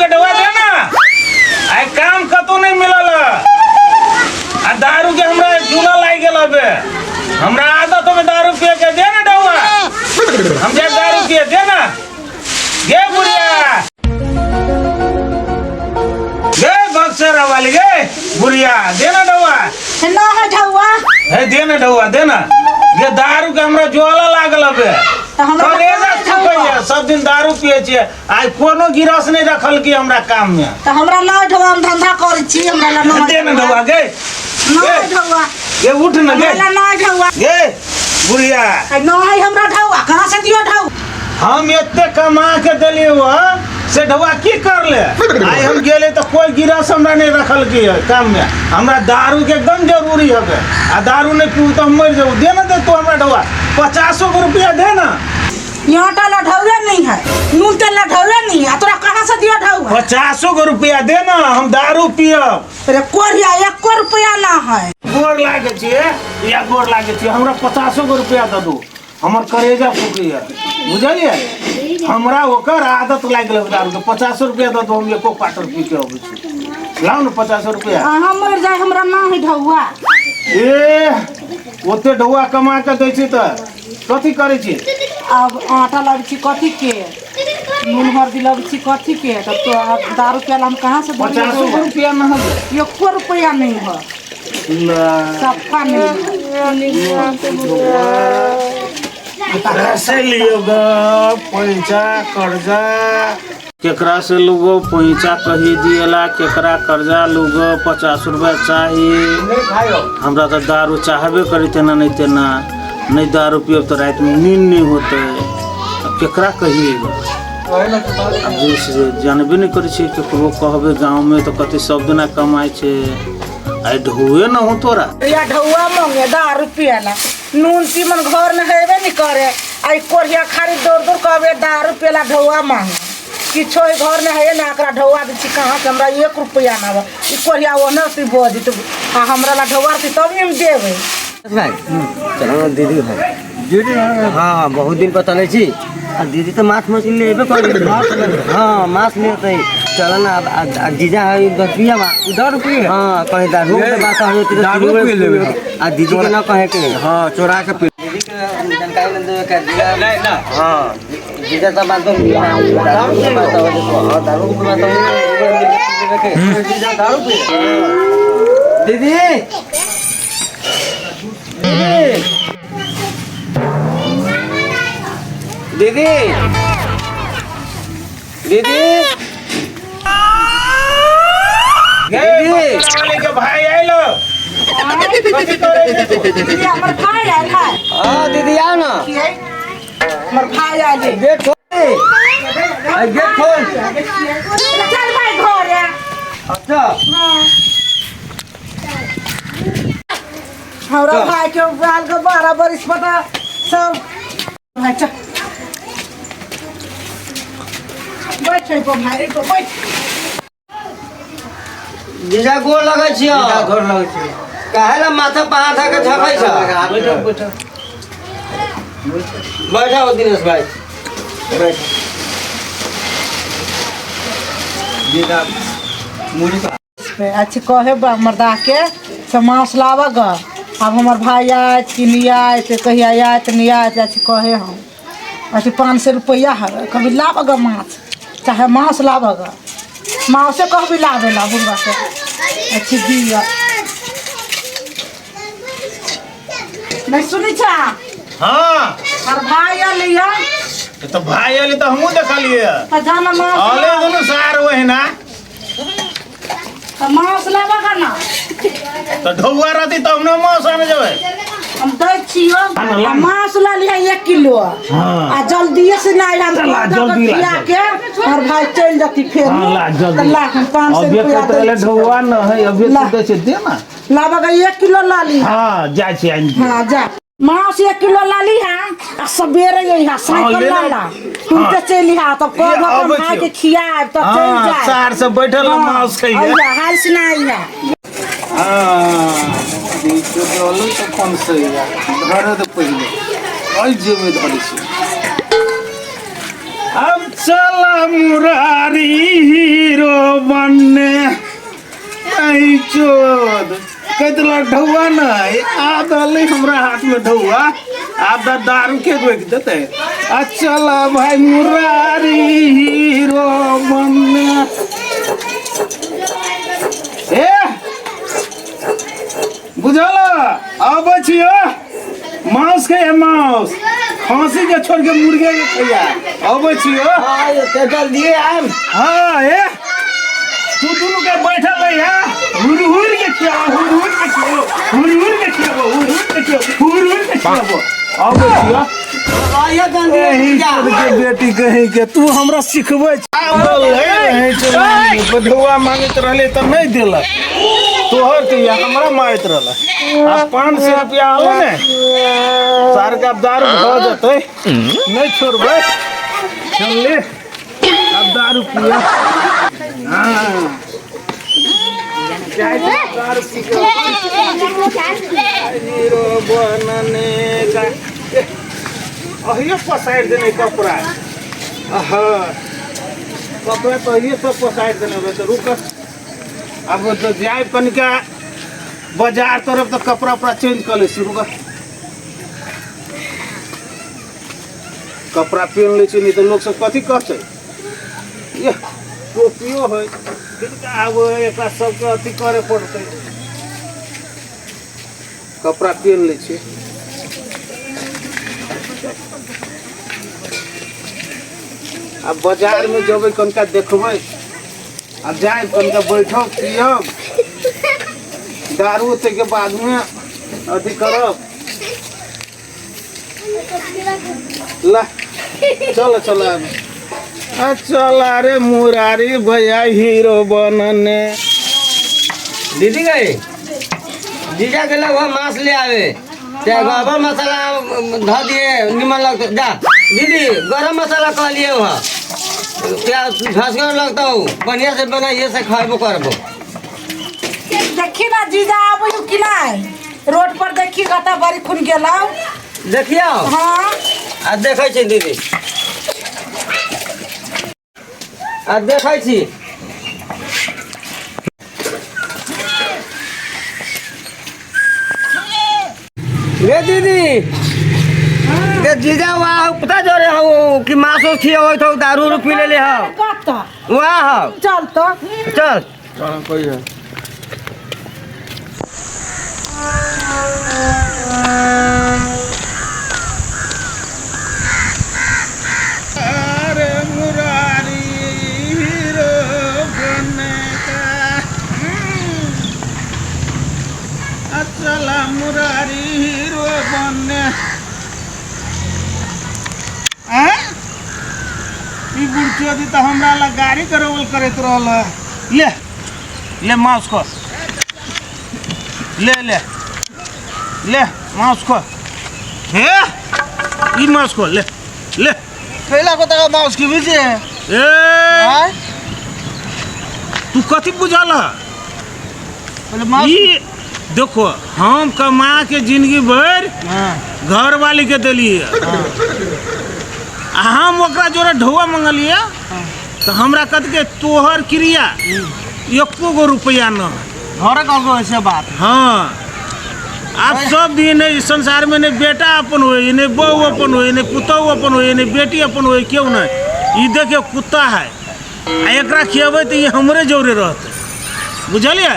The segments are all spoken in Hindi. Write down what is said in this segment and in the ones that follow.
के ढवा दे ना आई काम कतो नहीं मिलल आ दारू के हमरा चूल्हा लाग गेल बे हमरा आदत में दारू पिए के दे ना ढवा हम जे दारू पिए दे ना गे बुढ़िया गे बक्सर वाली गे बुढ़िया दे ना ढवा ना है ढवा है दे ना ढवा दे ना ये दारू के हमरा ज्वाला लागल बे सब दिन दारू पिए छे आई कोनो गिरस नहीं रखल की हमरा काम में तो हमरा ना ढवा हम धंधा कर छी हमरा ना दे ना ढवा गे ना ढवा ये उठ ना गे हमरा ना ढवा गे बुढ़िया ना है हमरा ढवा कहां से दियो ढवा हम एते कमा के देली हो से ढवा की कर ले आई हम गेले तो कोई गिरस हमरा नहीं रखल की काम में हमरा दारू के एकदम जरूरी है आ दारू नहीं पीऊ तो हम मर जाऊ दे ना दे तू हमरा ढवा 50 रुपया दे ना यहाँ टाला ढौवे नहीं है नून तेल ढौवे नहीं है तोरा कहाँ से दिया ढौवा 50 रुपया दे ना हम दारू पियब अरे कोरिया 1 रुपया ना है गोर लागे छे या गोर लागे छे हमरा 50 रुपया दे दो हमर करेजा फूकी है बुझलिए हमरा ओकर आदत लाग गेल दारू के 50 रुपया दे दो हम एको क्वार्टर पी के आबै छी लाओ ना 50 रुपया हम मर जाए हमरा ना है ढौवा ए ओते ढौवा कमा के दै छी त कथी करे छी अब आटा लाग छी कथी के नून हल्दी लाग छी कथी के तब तो दारू पियाला हम कहाँ से 50 रुपया ना है 1 रुपया नहीं है सफा नहीं कैसे लियो ग पैसा कर्जा केकरा से लोगो पैसा कही दिएला केकरा कर्जा लोगो 50 रुपया चाहिए हमरा तो दारू चाहबे करी तेना नहीं दारू पियब तो रात में नींद नहीं होते केकरा कहिएगा अब जैसे जानबे नहीं करे छे केकरो कहबे गांव में तो कते सब दिना कमाए छे आई ढौए न हो तोरा या ढौआ मांगे दारू पियाला नून तीमन घर में हेबे नहीं करे आई कोरिया खाली दूर कहबे दारू पियाला ढौआ मांगे किछो घर में है ना एकरा ढौआ दी छी कहाँ से हमरा 1 रुपया ना ई कोरिया ओनर से बोझ तो हमरा ला ढौआ से तब हम देबे भाई चलो ना दीदी भाई दीदी हाँ बहुत दिन पता नहीं छी दीदी तो माछ मछली लेबे कर हाँ माछ लेते चलो ना अब जीजा है 10 रुपया 10 रुपया हाँ कहीं दारू के बात हो तो दारू पी लेबे आ दीदी के ना कहे के हाँ चोरा के पी दीदी के जानकारी न देवे के नहीं ना हाँ जीजा तो बात दारू के बात हो हाँ दारू के बात हो जीजा दारू पी दीदी दीदी दीदी दीदी के भाई आइलो कथी करे दीदी हमर भाई आइल है हां दीदी आओ ना हमर भाई आइल है गेट खोल गेट खोल चल भाई घर है अच्छा हमरा भाई के बाल के 12 बरिस पता सब भाई चल बैठ भाई को बैठ जीजा गोर लगै छियो जीजा गोर लगै छियो काहे ला माथा पहा था के झकै छ बैठो बैठो दिनेश भाई बैठो जीजा मुड़ी अच्छे कहे मर्दा के समास लावा ग अब हमार भाई आए कि नहीं आए तो कहिया आए तो नहीं आए अच्छे कहे हम अच्छे 500 रुपया है कभी लावा ग माछ चाहे मांस लावा ग मांस से कह भी लावे ला बुढ़वा से अच्छी दिया नहीं सुनी छा हां और भाई आलिया तो भाई आली तो हमहू देखलिए तो जाना मांस आले दोनों सार वही ना तो मांस लावा ग ना तो ढौआ रहती तब न मांस आने जावे हम दै छियो मांस ला लिया 1 किलो आ जल्दी से नहीं हम जल्दी खिया के और भाई चल जाती फिर ला जल्दी ला हम 500 अभी रुपया तो ले ढौआ न है अभी तो दे दे ना लावा का 1 किलो ला ली हां जाय छी आइन हां जा मांस 1 किलो ला ली हां आ सबेरे यही हां साइकिल ला ला तुम तो चली हां तब कोई अपन भाई के खिया तब चल जा सार से बैठल मांस खाइए हाल से नहीं है हां बीच बोलो तो कौन से या घर तो पहले आई जे में धरी छी अब चला मुरारी हीरो बनने नहीं चोद कतला ढौआ नहीं आधा ले हमरा हाथ में ढौआ आधा दारू के रोक देते चला भाई मुरारी हीरो बनने ए बुझल अब छियो मांस के मांस खांसी के छोड़ के मुर्गे के खैया अब छियो तो जल्दी आम हाँ ए तू दोनों के बैठल है यार हुर के खियाओ हुर के खियाओ हुर के खियाओ हुर के खियाओ अब छियो आइए जल्दी के बेटी कहीं के तू हमरा सिखबै बोल है बधुआ मांगत रहले त नहीं देलक तोहर के हमरा मांगत रहल आ 500 रुपया आलो ने सार का दारू भ जतै नहीं छोड़बै चल ले अब दारू पिया हां जाय दारू पी के हीरो बनने का अहियो पसाइड देने कपड़ा कपड़ा तो ये सब पसाइड देने तो रुक अब तो जाए कनिका बाजार तरफ तो कपड़ा उपड़ा चेंज कर ले रुक कपड़ा पहन ले नहीं तो लोग सब कथी कहते ये टोपियो है अब एक सबके अथी करे पड़ते कपड़ा पहन ले अब बाजार में जब कनका देखबै अब जाए कनका बैठब पियब दारू के बाद में अथी करब ला चल चल चल रे मुरारी भैया हीरो बनने दीदी गई जीजा के लग मांस ले आवे गरम मसाला ध दिए निमन लगता जा दीदी गरम मसाला कह लिए वहाँ क्या झसगर लगता हो बढ़िया से बनाइए से खाबो करबो देखी ना जीजा आबू कि नहीं रोड पर देखी गता बड़ी खुन गेलौ देखियो हाँ आ देखै छी दीदी आ देखै छी रे दीदी के जीजा वहाँ पता जोरे हो कि मासो खिया हो तो दारू रू पी ले हो कता वहाँ हो चल तो चल कोई है अरे मुरारी हीरो बनने का चला मुरारी हीरो बनने ई बुढ़ियो दी तो हमरा ला गाड़ी करवल करत रहल ले ले माउस को ले ले ले माउस को हे ई माउस को ले ले पहला को तक माउस की बीजे ए तू कथी बुझल ई देखो हम कमा के जिंदगी भर घर वाली के दिलिए हम ओकरा जोरे ढौआ मंगलिए तो हमरा कद के तोहर क्रिया एको गो रुपया न घर का ऐसे बात हाँ आप सब दिन संसार में नहीं बेटा अपन हो नहीं बहू अपन हो नहीं पुतहु अपन हो नहीं बेटी अपन हो क्यों नहीं ये देखिए कुत्ता है एकरा खियाबे तो ये हमरे जोरे रहते बुझलिए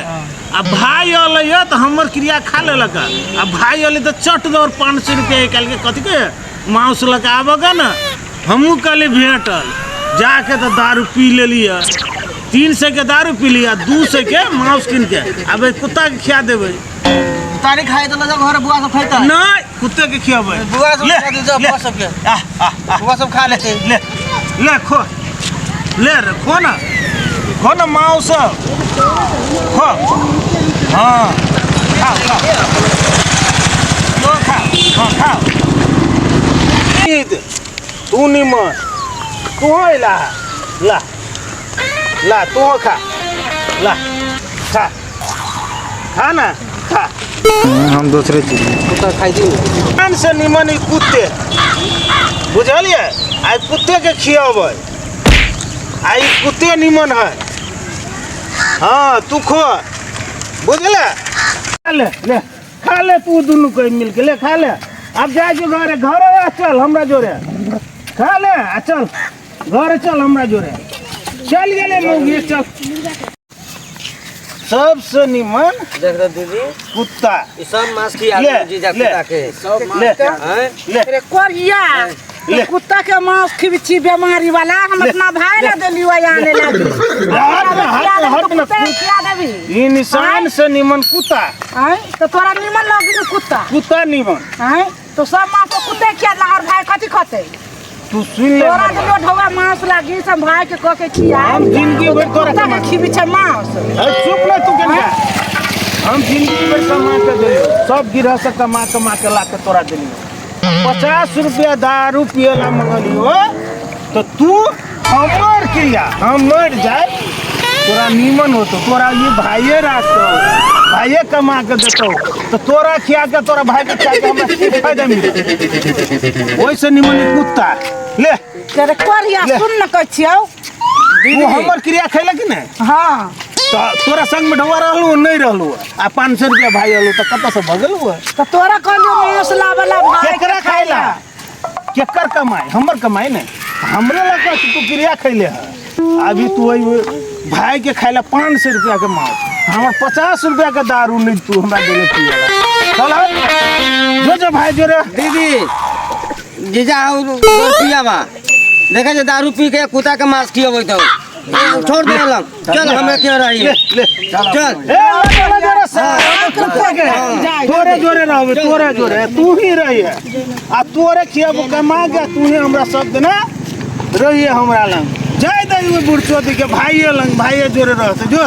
आ भाई अल तो हमर क्रिया खा लेलक आ भाई अल तो चट दौर 500 रुपया निकाल के कथी के मांस लगा आबगा ना हमू कल भेटल जाके तो दारू पी ले लिया 300 के दारू पी लिया 200 के मांस किन के अब कुत्ता के खिया देवे तारी खाए तो लगा घर बुआ सब खाइता नहीं कुत्ते के खियाबे बुआ सब खा दे जा बुआ सब के बुआ सब खा लेते ले ले खो ले रे खो ना मांस खो हाँ खा हाँ खा तू निमन तू ला ला ला तू खा ला खा खा ना खा हम दूसरे चीज कुत्ता खाई दी से निमन कुत्ते बुझलिए आ कुत्ते के खियाबै आई कुत्ते निमन है। हाँ तू खो बुझले खा ले तू दोनों कोई मिल के ले खा ले। अब जा जो घर चल हमरा जोरे खा ले चल घर चल हमरा जोरे चल गए लोग ये चल। सबसे निमन देख रहे दीदी कुत्ता ये सब मांस की आलू जीजा कुत्ता के सब मांस ले अरे कोरिया ले। कुत्ता के मांस खिबची बीमारी वाला हम अपना भाई ना देली वो आने लगी ये निशान से निमन कुत्ता आय तो तोरा निमन लगी कुत्ता कुत्ता निमन आय तो सब मांस तो कुत्ते खिया और भाई कथी खते तू सुन ले तोरा जो ढोवा मांस लगी सब भाई के कह के खिया हम जिंदगी भर तोरा कुत्ता के खिबची मांस चुप ना तू क्या हम जिंदगी भर कमा के दिलियो सब गिरह से कमा के ला के तोरा दिलियो 50 रुपया दारू पियला मंगलियो तो तू हमर किया हम मर जाए तोरा नीमन हो तो तोरा ये भाइये राखतो भाइये कमा के देतो तो तोरा खिया के तोरा भाई के खिया के हमरा की फायदा मिले ओइसे नीमन कुत्ता ले तेरे कोरिया सुन न कछियो तू हमर क्रिया खैला कि नहीं हां तो तोरा संग में ढवा रहलू नहीं रहलू आ 500 रुपया भाई रहलू तो कत से भगल हुआ तो तोरा कहलियो मौसला वाला भाई केकरा खाइला केकर कमाई हमर कमाई नहीं हमरे लगा तू क्रिया खैले है अभी तू भाई के खाइला 500 रुपया के मांस हमर 50 रुपया का दारू नहीं तू हमरा देले पिया चल जो भाई जोरे दीदी जीजा पिया बा देखा जो दारू पी के कुत्ता के मांस खियाबै तो छोड़ दे लग चल हमें क्यों रही ले चल तोरे जोरे रहबे तोरे जोरे तू ही रही है आ तोरे खियाबो कमा के तू ही हमरा सब देना रही है हमरा लंग जाय दई बुढ़ चोदी के भाइये लंग भाइये जोरे रहते जो